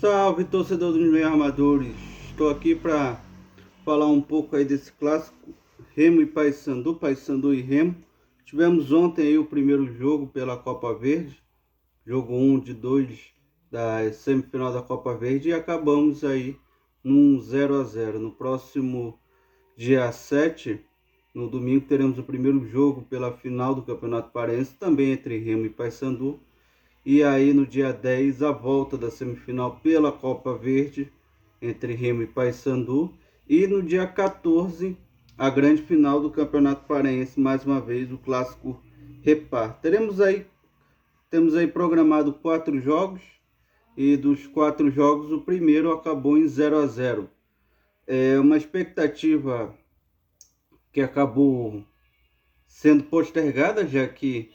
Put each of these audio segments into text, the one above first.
Salve, torcedor dos meus armadores. Estou aqui para falar um pouco aí desse clássico Remo e Paysandu e Remo. Tivemos ontem aí o primeiro jogo pela Copa Verde, jogo 1 de 2 da semifinal da Copa Verde, e acabamos aí num 0-0. No próximo dia 7, no domingo, teremos o primeiro jogo pela final do Campeonato Paraense, também entre Remo e Paysandu. E aí no dia 10, a volta da semifinal pela Copa Verde, entre Remo e Paysandu. E no dia 14, a grande final do Campeonato Paraense, mais uma vez, o clássico Repar. Temos aí programado 4 jogos, e dos 4 jogos, o primeiro acabou em 0-0. É uma expectativa que acabou sendo postergada, já que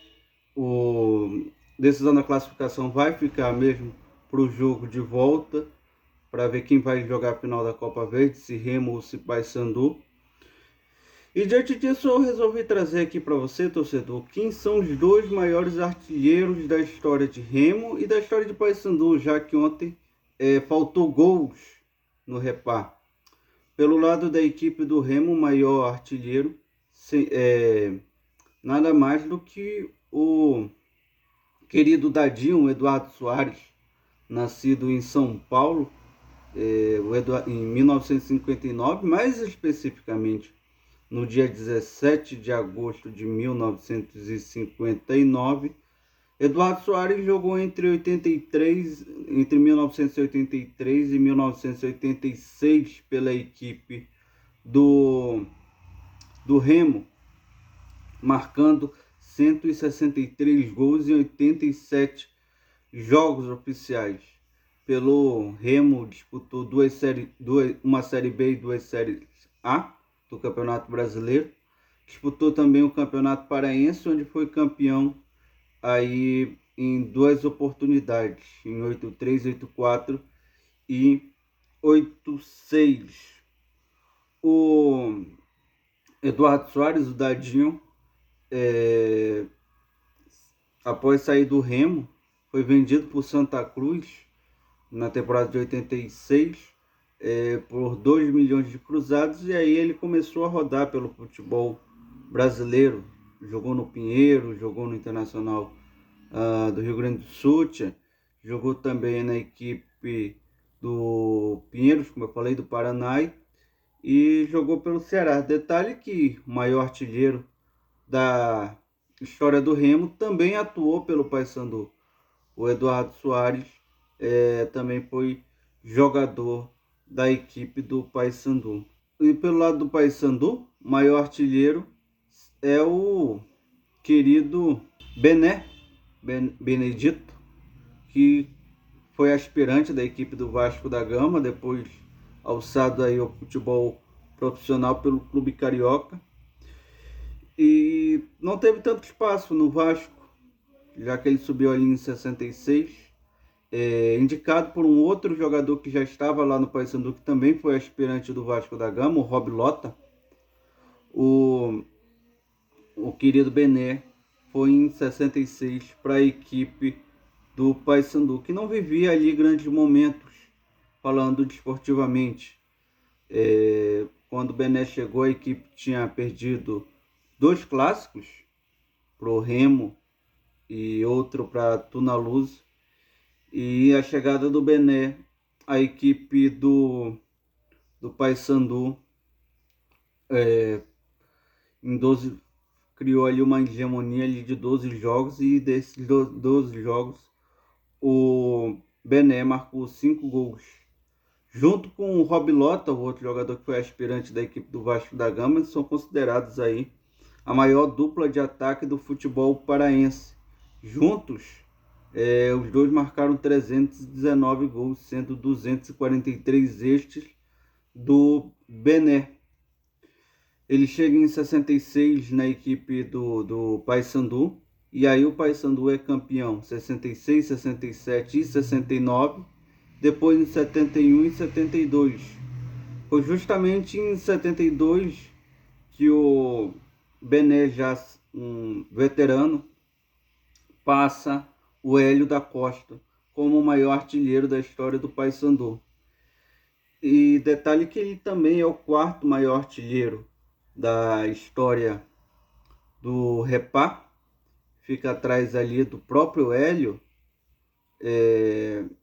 decisão da classificação vai ficar mesmo para o jogo de volta, para ver quem vai jogar a final da Copa Verde, se Remo ou se Paysandu. E diante disso, eu resolvi trazer aqui para você, torcedor, quem são os dois maiores artilheiros da história de Remo e da história de Paysandu, já que ontem faltou gols no Repar. Pelo lado da equipe do Remo, o maior artilheiro nada mais do que o querido Dadinho, Eduardo Soares, nascido em São Paulo em 1959, mais especificamente no dia 17 de agosto de 1959. Eduardo Soares jogou entre 1983 e 1986 pela equipe do Remo, marcando 163 gols em 87 jogos oficiais. Pelo Remo, disputou uma Série B e 2 Séries A do Campeonato Brasileiro. Disputou também o Campeonato Paraense, onde foi campeão aí em 2 oportunidades, em 83, 84 e 86. O Eduardo Soares, o Dadinho, após sair do Remo, foi vendido por Santa Cruz na temporada de 86 por 2 milhões de cruzados, e aí ele começou a rodar pelo futebol brasileiro. Jogou no Pinheiro, jogou no Internacional do Rio Grande do Sul, jogou também na equipe do Pinheiros, como eu falei, do Paraná, e jogou pelo Ceará. Detalhe que o maior artilheiro da história do Remo também atuou pelo Paysandu. O Eduardo Soares também foi jogador da equipe do Paysandu. E pelo lado do Paysandu, o maior artilheiro é o querido Benedito, que foi aspirante da equipe do Vasco da Gama, depois alçado aí ao futebol profissional pelo Clube Carioca. E não teve tanto espaço no Vasco, já que ele subiu ali em 66, indicado por um outro jogador que já estava lá no Paysandu, que também foi aspirante do Vasco da Gama, o Rob Lota. O querido Bené foi em 66 para a equipe do Paysandu, que não vivia ali grandes momentos, falando desportivamente. Quando o Bené chegou, a equipe tinha perdido 2 clássicos para o Remo e outro para Tunaluz. E a chegada do Bené, a equipe do Paysandu criou ali uma hegemonia ali de 12 jogos, e desses 12 jogos o Bené marcou 5 gols. Junto com o Rob Lota, o outro jogador que foi aspirante da equipe do Vasco da Gama, eles são considerados aí a maior dupla de ataque do futebol paraense. Juntos, os dois marcaram 319 gols, sendo 243 estes do Bené. Ele chega em 66 na equipe do Paysandu, e aí o Paysandu é campeão 66, 67 e 69, depois em 71 e 72. Foi justamente em 72 que o Bené, já um veterano, passa o Hélio da Costa como o maior artilheiro da história do Paysandu. E detalhe que ele também é o quarto maior artilheiro da história do Repá, fica atrás ali do próprio Hélio,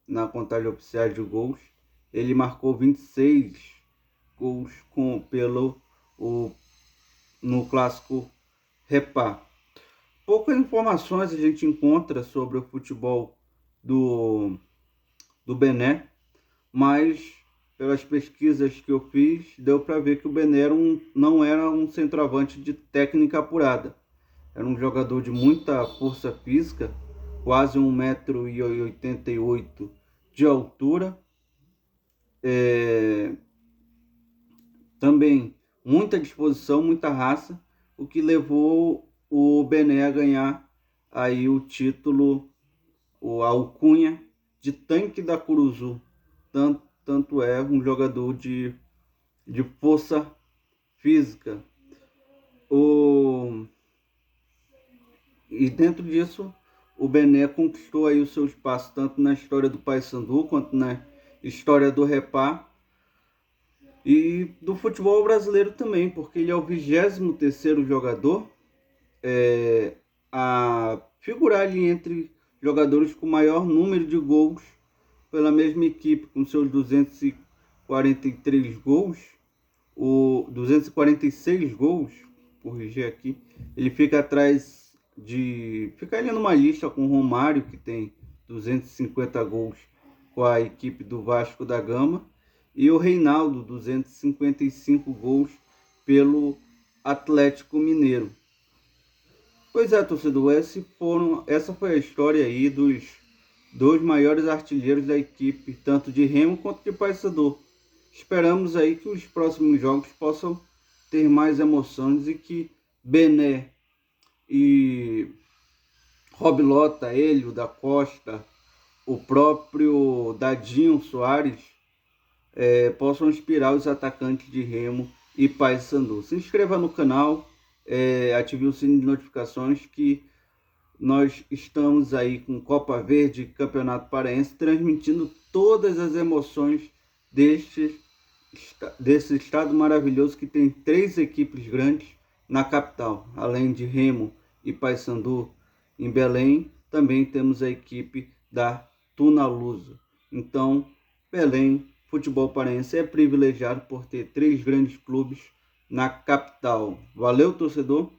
na contagem oficial de gols. Ele marcou 26 gols no clássico Repá. Poucas informações a gente encontra sobre o futebol do Bené, mas pelas pesquisas que eu fiz, deu para ver que o Bené não era um centroavante de técnica apurada. Era um jogador de muita força física, quase 1,88 m de altura. Também muita disposição, muita raça, o que levou o Bené a ganhar aí o título, a alcunha de tanque da Curuzu. Tanto é um jogador de força física. E dentro disso, o Bené conquistou aí o seu espaço tanto na história do Paysandu quanto na história do Repá e do futebol brasileiro também, porque ele é o 23º jogador a figurar ali entre jogadores com maior número de gols pela mesma equipe, com seus 243 gols, 246 gols, corrigir aqui, ele fica atrás fica ali numa lista com o Romário, que tem 250 gols com a equipe do Vasco da Gama, e o Reinaldo, 255 gols pelo Atlético Mineiro. Pois é, torcedor, essa foi a história aí dos dois maiores artilheiros da equipe, tanto de Remo quanto de Paysandu. Esperamos aí que os próximos jogos possam ter mais emoções e que Bené e Rob Lota, Hélio da Costa, o próprio Dadinho Soares possam inspirar os atacantes de Remo e Paysandu. Se inscreva no canal, ative o sininho de notificações que nós estamos aí com Copa Verde, Campeonato Paraense, transmitindo todas as emoções desse estado maravilhoso que tem 3 equipes grandes na capital. Além de Remo e Paysandu em Belém, também temos a equipe da Tunaluso. Então, Belém, futebol paraense é privilegiado por ter 3 grandes clubes na capital. Valeu, torcedor!